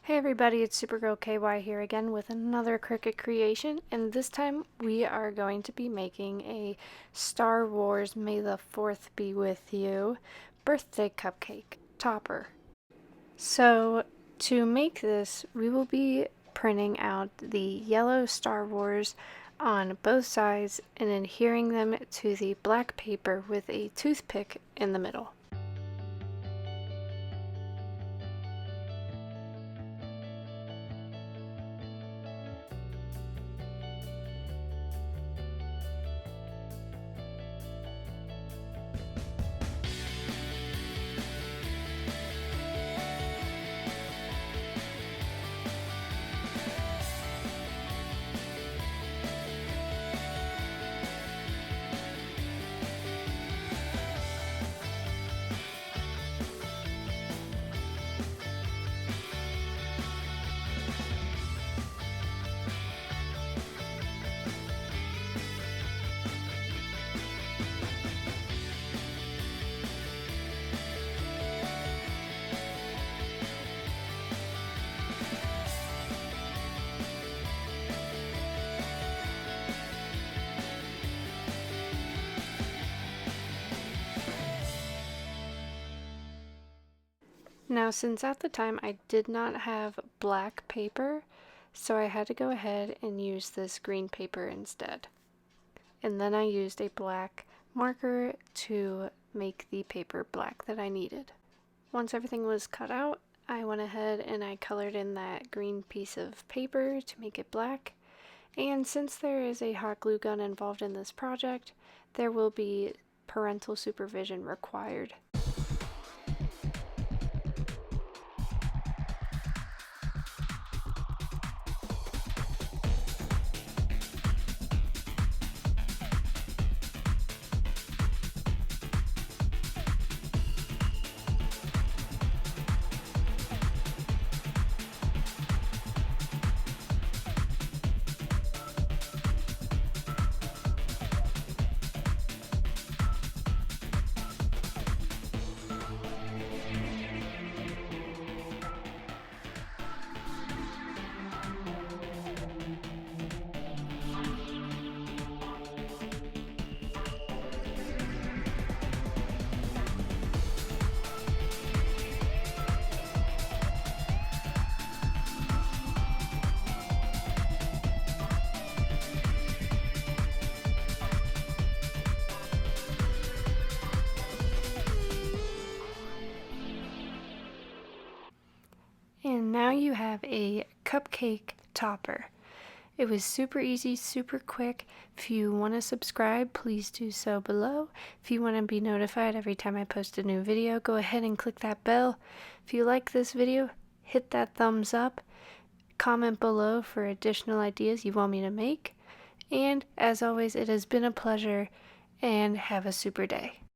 Hey everybody, it's Supergirl KY here again with another Cricut creation, and this time we are going to be making a Star Wars May the 4th be with you birthday cupcake topper. So to make this, we will be printing out the yellow Star Wars on both sides and adhering them to the black paper with a toothpick in the middle. Now, since at the time I did not have black paper, so I had to go ahead and use this green paper instead. And then I used a black marker to make the paper black that I needed. Once everything was cut out, I went ahead and I colored in that green piece of paper to make it black. And since there is a hot glue gun involved in this project, there will be parental supervision required. And now you have a cupcake topper. It was super easy, super quick. If you want to subscribe, please do so below. If you want to be notified every time I post a new video, go ahead and click that bell. If you like this video, hit that thumbs up. Comment below for additional ideas you want me to make. And as always, it has been a pleasure, and have a super day.